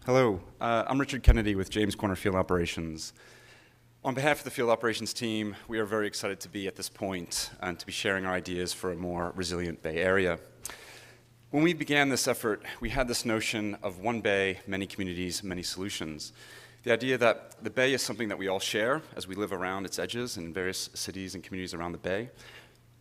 Hello, I'm Richard Kennedy with James Corner Field Operations. On behalf of the field operations team, we are very excited to be at this point and to be sharing our ideas for a more resilient Bay Area. When we began this effort, we had this notion of one Bay, many communities, many solutions. The idea that the Bay is something that we all share as we live around its edges in various cities and communities around the Bay.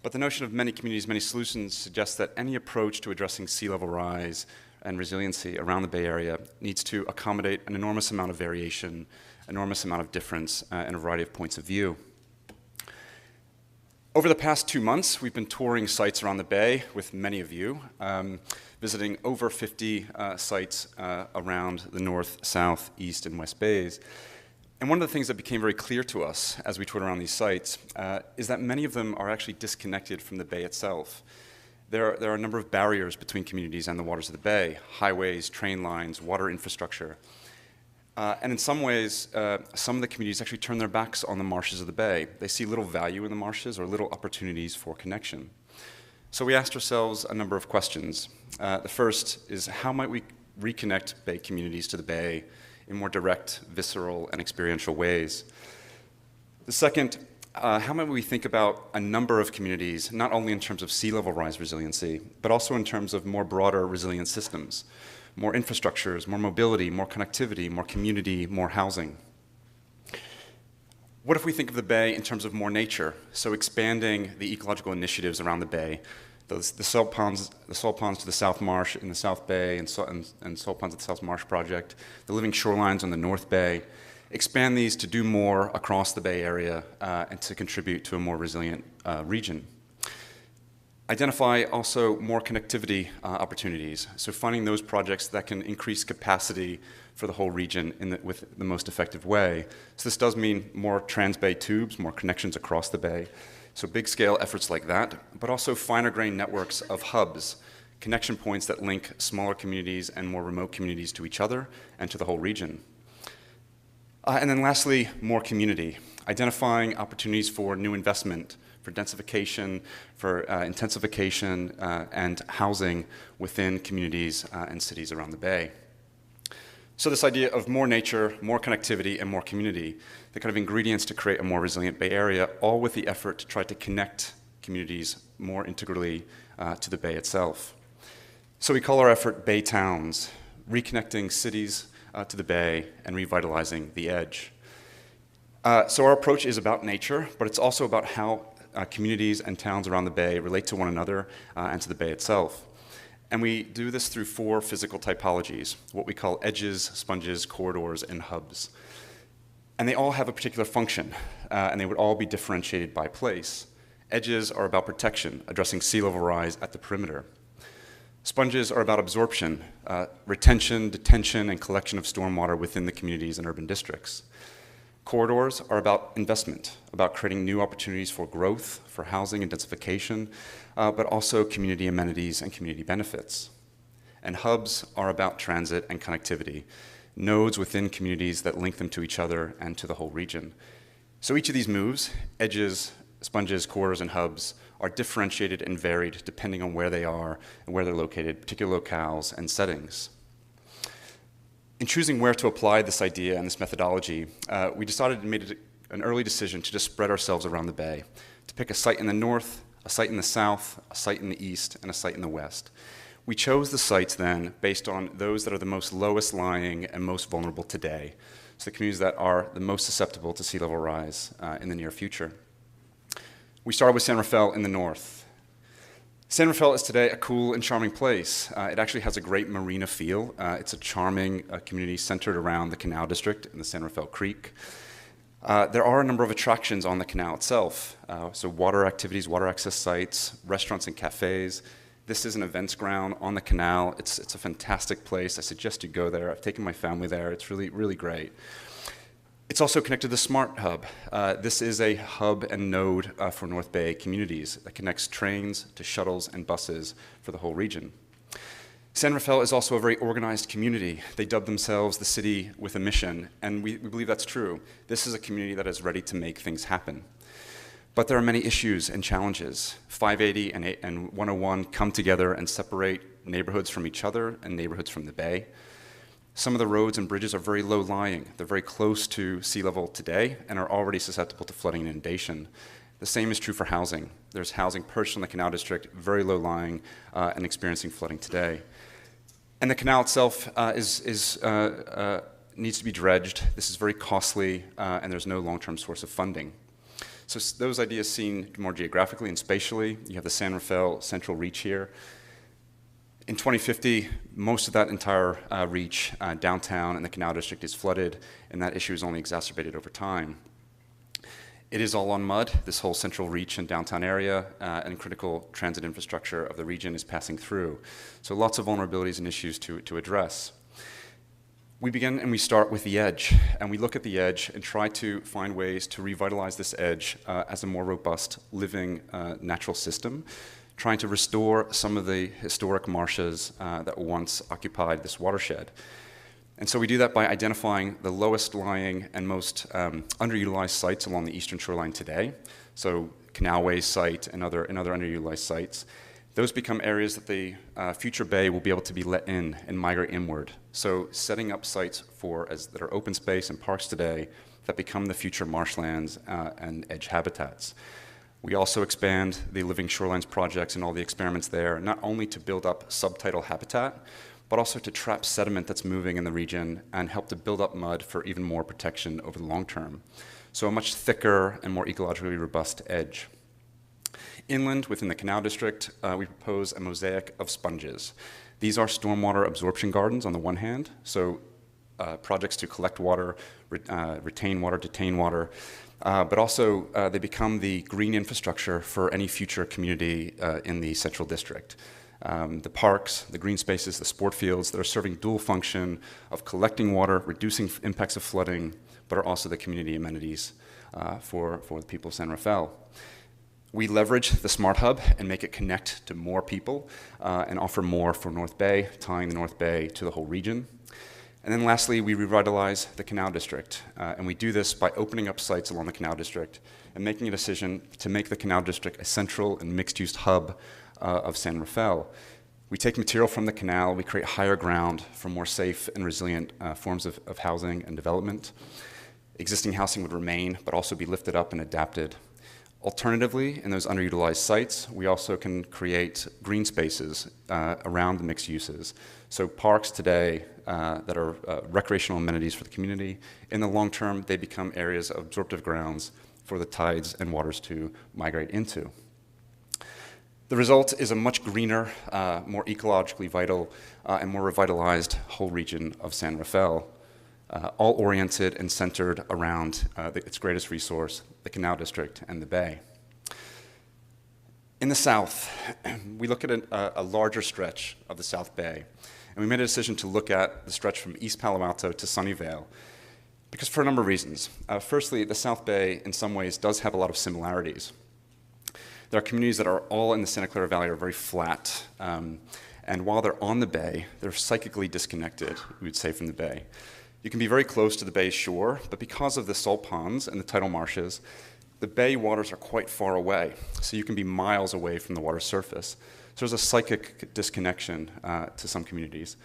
But the notion of many communities, many solutions suggests that any approach to addressing sea level rise and resiliency around the Bay Area needs to accommodate an enormous amount of variation, enormous amount of difference, and a variety of points of view. Over the past 2 months, we've been touring sites around the Bay with many of you, visiting over 50 sites around the North, South, East, and West Bays. And one of the things that became very clear to us as we toured around these sites is that many of them are actually disconnected from the Bay itself. There are a number of barriers between communities and the waters of the Bay: highways, train lines, water infrastructure. And in some ways, some of the communities actually turn their backs on the marshes of the Bay. They see little value in the marshes or little opportunities for connection. So we asked ourselves a number of questions. The first is, how might we reconnect Bay communities to the Bay in more direct, visceral, and experiential ways? The second, how might we think about a number of communities, not only in terms of sea level rise resiliency, but also in terms of more broader resilient systems, more infrastructures, more mobility, more connectivity, more community, more housing? What if we think of the Bay in terms of more nature, so expanding the ecological initiatives around the Bay, the salt ponds to the South Marsh in the South Bay and salt ponds at the South Marsh Project, the living shorelines on the North Bay, expand these to do more across the Bay Area and to contribute to a more resilient region. Identify also more connectivity opportunities, so finding those projects that can increase capacity for the whole region with the most effective way. So this does mean more Transbay Tubes, more connections across the Bay, so big-scale efforts like that, but also finer-grained networks of hubs, connection points that link smaller communities and more remote communities to each other and to the whole region. And then lastly, more community, identifying opportunities for new investment, for densification, for intensification, and housing within communities and cities around the Bay. So this idea of more nature, more connectivity, and more community, the kind of ingredients to create a more resilient Bay Area, all with the effort to try to connect communities more integrally to the Bay itself. So we call our effort Bay Towns, reconnecting cities to the Bay and revitalizing the edge. So our approach is about nature, but it's also about how communities and towns around the Bay relate to one another and to the Bay itself. And we do this through 4 physical typologies, what we call edges, sponges, corridors, and hubs. And they all have a particular function, and they would all be differentiated by place. Edges are about protection, addressing sea level rise at the perimeter. Sponges are about absorption, retention, detention, and collection of stormwater within the communities and urban districts. Corridors are about investment, about creating new opportunities for growth, for housing and densification, but also community amenities and community benefits. And hubs are about transit and connectivity, nodes within communities that link them to each other and to the whole region. So each of these moves, edges, sponges, corridors, and hubs, are differentiated and varied depending on where they are and where they're located, particular locales and settings. In choosing where to apply this idea and this methodology, we decided and made an early decision to just spread ourselves around the Bay, to pick a site in the north, a site in the south, a site in the east, and a site in the west. We chose the sites then based on those that are the most lowest lying and most vulnerable today, so the communities that are the most susceptible to sea level rise in the near future. We started with San Rafael in the north. San Rafael is today a cool and charming place. It actually has a great marina feel. It's a charming community centered around the Canal District and the San Rafael Creek. There are a number of attractions on the canal itself, so water activities, water access sites, restaurants and cafes. This is an events ground on the canal. It's a fantastic place. I suggest you go there. I've taken my family there. It's really, really great. It's also connected to the Smart Hub. This is a hub and node for North Bay communities that connects trains to shuttles and buses for the whole region. San Rafael is also a very organized community. They dub themselves the city with a mission, and we believe that's true. This is a community that is ready to make things happen. But there are many issues and challenges. 580 and 101 come together and separate neighborhoods from each other and neighborhoods from the Bay. Some of the roads and bridges are very low-lying. They're very close to sea level today and are already susceptible to flooding and inundation. The same is true for housing. There's housing perched on the Canal District, very low-lying and experiencing flooding today. And the canal itself needs to be dredged. This is very costly, and there's no long-term source of funding. So those ideas seen more geographically and spatially, you have the San Rafael Central Reach here. In 2050, most of that entire reach downtown and the Canal District is flooded, and that issue is only exacerbated over time. It is all on mud. This whole central reach and downtown area and critical transit infrastructure of the region is passing through. So lots of vulnerabilities and issues to address. We begin and we start with the edge, and we look at the edge and try to find ways to revitalize this edge as a more robust, living, natural system, trying to restore some of the historic marshes that once occupied this watershed. And so we do that by identifying the lowest lying and most underutilized sites along the eastern shoreline today. So Canalway site and other underutilized sites. Those become areas that the future bay will be able to be let in and migrate inward. So setting up sites that are open space and parks today that become the future marshlands and edge habitats. We also expand the Living Shorelines projects and all the experiments there, not only to build up subtidal habitat, but also to trap sediment that's moving in the region and help to build up mud for even more protection over the long term. So a much thicker and more ecologically robust edge. Inland, within the Canal District, we propose a mosaic of sponges. These are stormwater absorption gardens on the one hand, so projects to collect water, retain water, detain water, but also they become the green infrastructure for any future community in the Central District. The parks, the green spaces, the sport fields that are serving dual function of collecting water, reducing impacts of flooding, but are also the community amenities for the people of San Rafael. We leverage the Smart Hub and make it connect to more people and offer more for North Bay, tying the North Bay to the whole region. And then lastly, we revitalize the Canal District. And we do this by opening up sites along the Canal District and making a decision to make the Canal District a central and mixed-use hub of San Rafael. We take material from the canal, we create higher ground for more safe and resilient forms of housing and development. Existing housing would remain, but also be lifted up and adapted. Alternatively, in those underutilized sites, we also can create green spaces around the mixed uses. So parks today that are recreational amenities for the community, in the long term, they become areas of absorptive grounds for the tides and waters to migrate into. The result is a much greener, more ecologically vital, and more revitalized whole region of San Rafael. All oriented and centered around its greatest resource, the Canal District and the Bay. In the south, we look at a larger stretch of the South Bay, and we made a decision to look at the stretch from East Palo Alto to Sunnyvale, because for a number of reasons. Firstly, the South Bay, in some ways, does have a lot of similarities. There are communities that are all in the Santa Clara Valley are very flat, and while they're on the bay, they're psychically disconnected, we would say, from the bay. You can be very close to the bay's shore, but because of the salt ponds and the tidal marshes, the bay waters are quite far away, so you can be miles away from the water surface. So there's a psychic disconnection to some communities.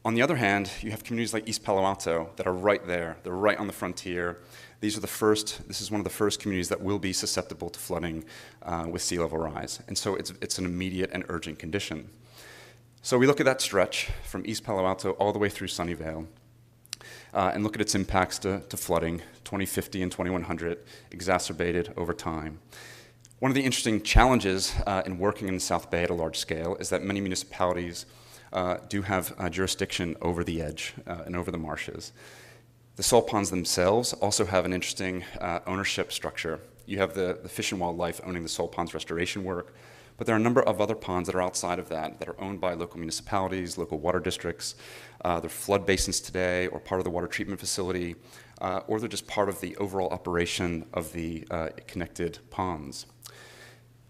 On the other hand, you have communities like East Palo Alto that are right there. They're right on the frontier. This is one of the first communities that will be susceptible to flooding with sea level rise. And so it's an immediate and urgent condition. So we look at that stretch from East Palo Alto all the way through Sunnyvale, and look at its impacts to flooding, 2050 and 2100, exacerbated over time. One of the interesting challenges in working in the South Bay at a large scale is that many municipalities do have jurisdiction over the edge and over the marshes. The salt ponds themselves also have an interesting ownership structure. You have the Fish and Wildlife owning the salt ponds restoration work, but there are a number of other ponds that are outside of that are owned by local municipalities, local water districts. They're flood basins today, or part of the water treatment facility, or they're just part of the overall operation of the connected ponds.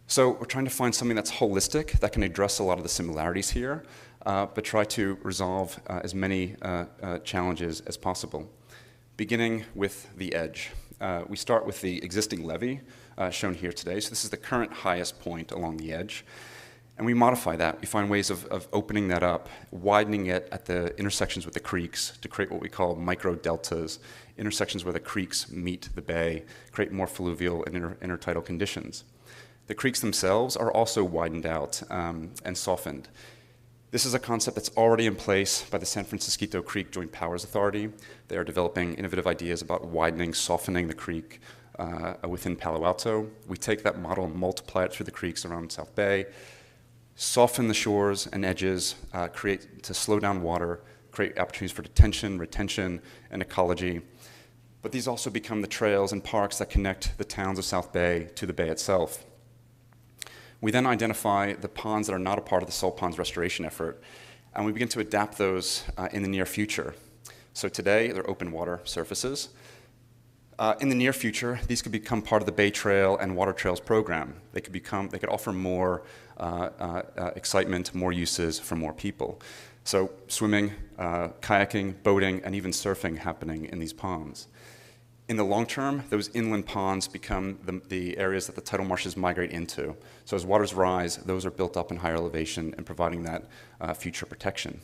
So we're trying to find something that's holistic, that can address a lot of the similarities here, but try to resolve as many challenges as possible. Beginning with the edge. We start with the existing levee shown here today. So this is the current highest point along the edge. And we modify that. We find ways of opening that up, widening it at the intersections with the creeks to create what we call micro deltas, intersections where the creeks meet the bay, create more fluvial and intertidal conditions. The creeks themselves are also widened out and softened. This is a concept that's already in place by the San Francisco Creek Joint Powers Authority. They are developing innovative ideas about widening, softening the creek within Palo Alto. We take that model and multiply it through the creeks around South Bay, soften the shores and edges, to slow down water, create opportunities for detention, retention, and ecology. But these also become the trails and parks that connect the towns of South Bay to the bay itself. We then identify the ponds that are not a part of the salt ponds restoration effort, and we begin to adapt those in the near future. So today, they're open water surfaces. In the near future, these could become part of the Bay Trail and Water Trails program. They could offer more excitement, more uses for more people. So swimming, kayaking, boating, and even surfing happening in these ponds. In the long term, those inland ponds become the areas that the tidal marshes migrate into. So as waters rise, those are built up in higher elevation and providing that future protection.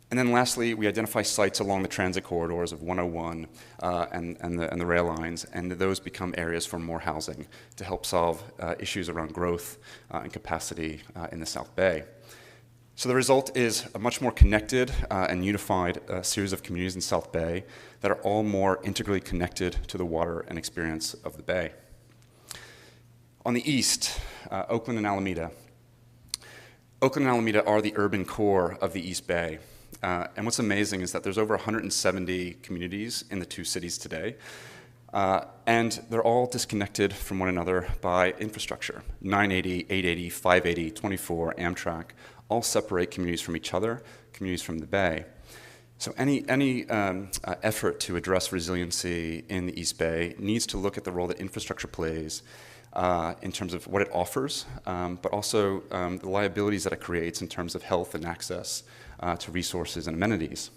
And then lastly, we identify sites along the transit corridors of 101 and the rail lines, and those become areas for more housing to help solve issues around growth and capacity in the South Bay. So the result is a much more connected and unified series of communities in South Bay that are all more integrally connected to the water and experience of the bay. On the east, Oakland and Alameda. Oakland and Alameda are the urban core of the East Bay. And what's amazing is that there's over 170 communities in the two cities today. And they're all disconnected from one another by infrastructure. 980, 880, 580, 24, Amtrak, all separate communities from each other, communities from the bay. So any effort to address resiliency in the East Bay needs to look at the role that infrastructure plays in terms of what it offers, but also the liabilities that it creates in terms of health and access to resources and amenities.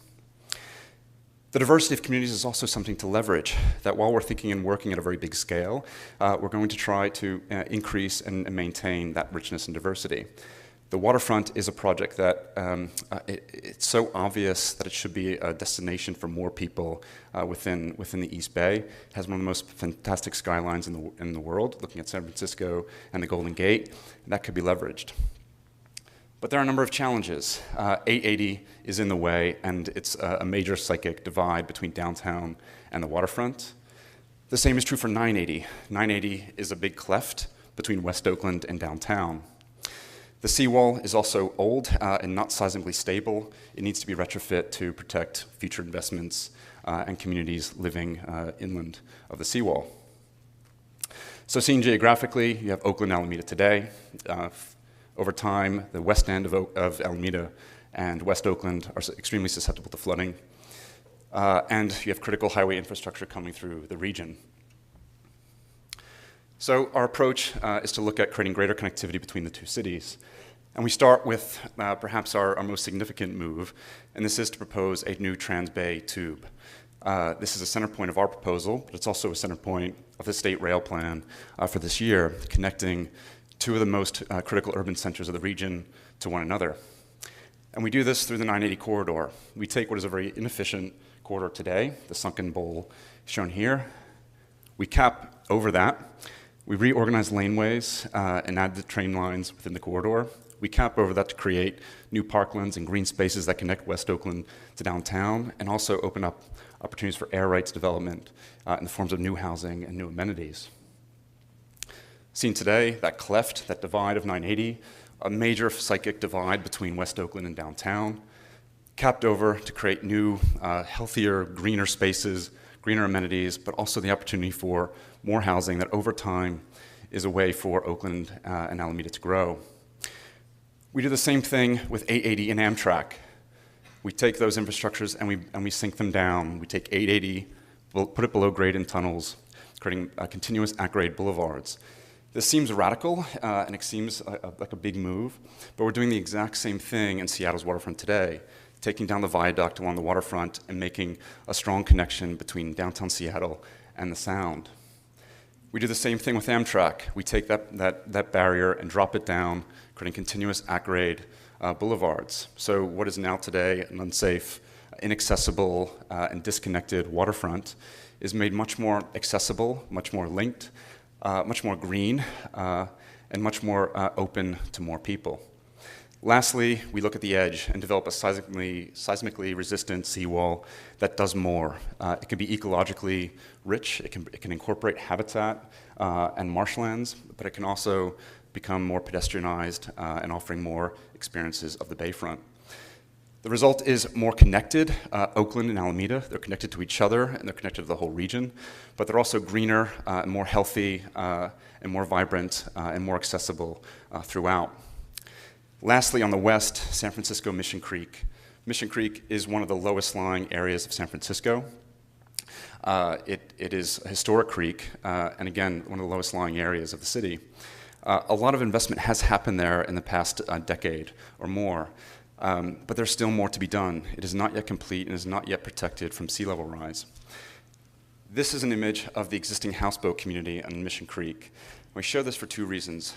The diversity of communities is also something to leverage, that while we're thinking and working at a very big scale, we're going to try to increase and maintain that richness and diversity. The waterfront is a project that it's so obvious that it should be a destination for more people within the East Bay. It has one of the most fantastic skylines in the world, looking at San Francisco and the Golden Gate, and that could be leveraged. But there are a number of challenges. 880 is in the way, and it's a major psychic divide between downtown and the waterfront. The same is true for 980. 980 is a big cleft between West Oakland and downtown. The seawall is also old and not seismically stable. It needs to be retrofit to protect future investments and communities living inland of the seawall. So seen geographically, you have Oakland, Alameda today. Over time, the west end of Alameda and West Oakland are extremely susceptible to flooding. And you have critical highway infrastructure coming through the region. So our approach is to look at creating greater connectivity between the two cities. And we start with perhaps our most significant move, and this is to propose a new Transbay Tube. This is a center point of our proposal, but it's also a center point of the state rail plan for this year, connecting two of the most critical urban centers of the region to one another. And we do this through the 980 corridor. We take what is a very inefficient corridor today, the sunken bowl shown here. We cap over that. We reorganize laneways and add the train lines within the corridor. We cap over that to create new parklands and green spaces that connect West Oakland to downtown, and also open up opportunities for air rights development in the forms of new housing and new amenities. Seen today, that cleft, that divide of 980, a major psychic divide between West Oakland and downtown, capped over to create new, healthier, greener spaces, greener amenities, but also the opportunity for more housing that over time is a way for Oakland and Alameda to grow. We do the same thing with 880 and Amtrak. We take those infrastructures and we sink them down. We take 880, put it below grade in tunnels, creating continuous at-grade boulevards. This seems radical, and it seems like a big move, but we're doing the exact same thing in Seattle's waterfront today, taking down the viaduct along the waterfront and making a strong connection between downtown Seattle and the Sound. We do the same thing with Amtrak. We take that barrier and drop it down, creating continuous at-grade boulevards. So what is now today an unsafe, inaccessible, and disconnected waterfront is made much more accessible, much more linked, much more green, and much more open to more people. Lastly, we look at the edge and develop a seismically resistant seawall that does more. It can be ecologically rich, it can incorporate habitat and marshlands, but it can also become more pedestrianized and offering more experiences of the bayfront. The result is more connected. Oakland and Alameda, they're connected to each other and they're connected to the whole region, but they're also greener, more healthy, and more vibrant and more accessible throughout. Lastly, on the west, San Francisco Mission Creek. Mission Creek is one of the lowest lying areas of San Francisco. It is a historic creek, and again, one of the lowest lying areas of the city. A lot of investment has happened there in the past decade or more, but there's still more to be done. It is not yet complete and is not yet protected from sea level rise. This is an image of the existing houseboat community on Mission Creek. We show this for two reasons.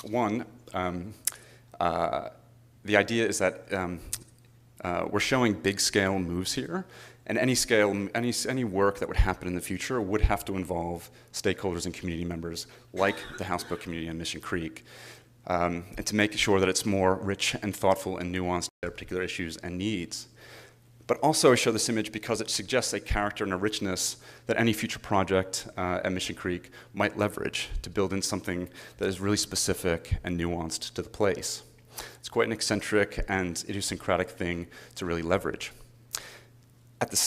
One, the idea is that we're showing big scale moves here, and any work that would happen in the future would have to involve stakeholders and community members like the houseboat community on Mission Creek, and to make sure that it's more rich and thoughtful and nuanced to their particular issues and needs. But also I show this image because it suggests a character and a richness that any future project at Mission Creek might leverage to build in something that is really specific and nuanced to the place. It's quite an eccentric and idiosyncratic thing to really leverage.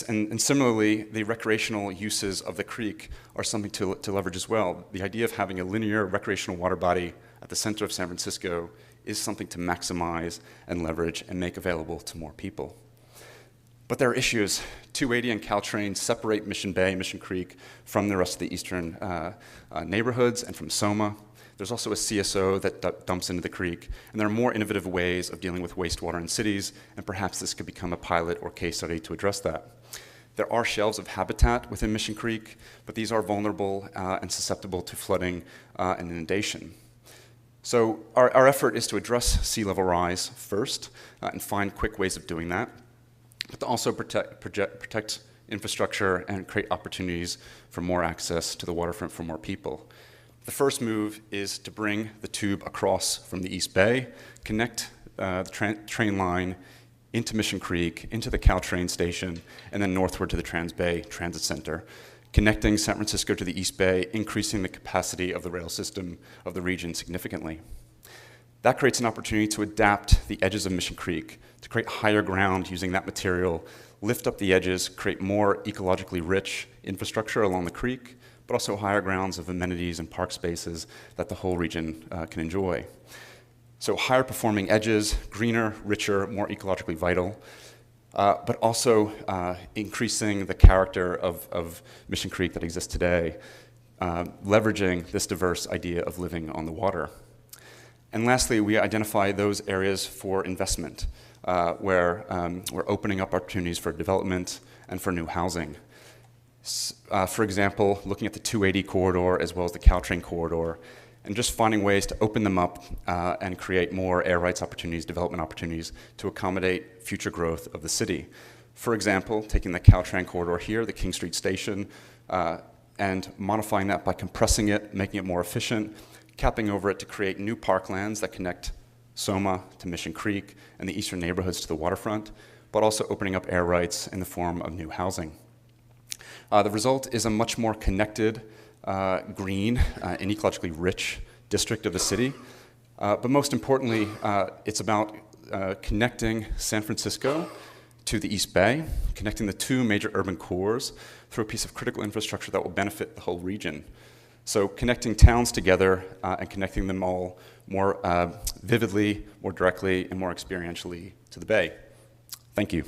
And similarly, the recreational uses of the creek are something to leverage as well. The idea of having a linear recreational water body at the center of San Francisco is something to maximize and leverage and make available to more people. But there are issues. 280 and Caltrain separate Mission Bay, Mission Creek from the rest of the eastern neighborhoods and from SOMA. There's also a CSO that dumps into the creek, and there are more innovative ways of dealing with wastewater in cities, and perhaps this could become a pilot or case study to address that. There are shelves of habitat within Mission Creek, but these are vulnerable and susceptible to flooding and inundation. So our effort is to address sea level rise first and find quick ways of doing that, but to also protect infrastructure and create opportunities for more access to the waterfront for more people. The first move is to bring the tube across from the East Bay, connect the train line into Mission Creek, into the Caltrain station, and then northward to the Transbay Transit Center, connecting San Francisco to the East Bay, increasing the capacity of the rail system of the region significantly. That creates an opportunity to adapt the edges of Mission Creek, to create higher ground using that material, lift up the edges, create more ecologically rich infrastructure along the creek, but also higher grounds of amenities and park spaces that the whole region can enjoy. So higher performing edges, greener, richer, more ecologically vital, but also increasing the character of Mission Creek that exists today, leveraging this diverse idea of living on the water. And lastly, we identify those areas for investment where we're opening up opportunities for development and for new housing. For example, looking at the 280 corridor as well as the Caltrain corridor, and just finding ways to open them up and create more air rights opportunities, development opportunities to accommodate future growth of the city. For example, taking the Caltrain corridor here, the King Street station, and modifying that by compressing it, making it more efficient, capping over it to create new parklands that connect SOMA to Mission Creek and the eastern neighborhoods to the waterfront, but also opening up air rights in the form of new housing. The result is a much more connected, green, and ecologically rich district of the city. But most importantly, it's about connecting San Francisco to the East Bay, connecting the two major urban cores through a piece of critical infrastructure that will benefit the whole region. So connecting towns together and connecting them all more vividly, more directly, and more experientially to the Bay. Thank you.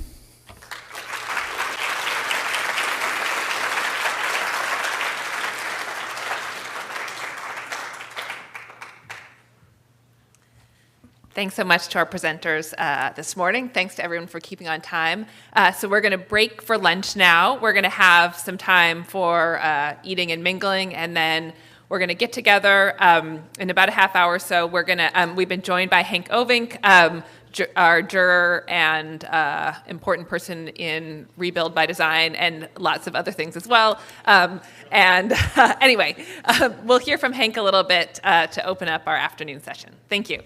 Thanks so much to our presenters this morning. Thanks to everyone for keeping on time. So we're going to break for lunch now. We're going to have some time for eating and mingling, and then We're going to get together in about a half hour or so. We've been joined by Hank Ovink, our juror and important person in Rebuild by Design and lots of other things as well. Anyway, we'll hear from Hank a little bit to open up our afternoon session. Thank you.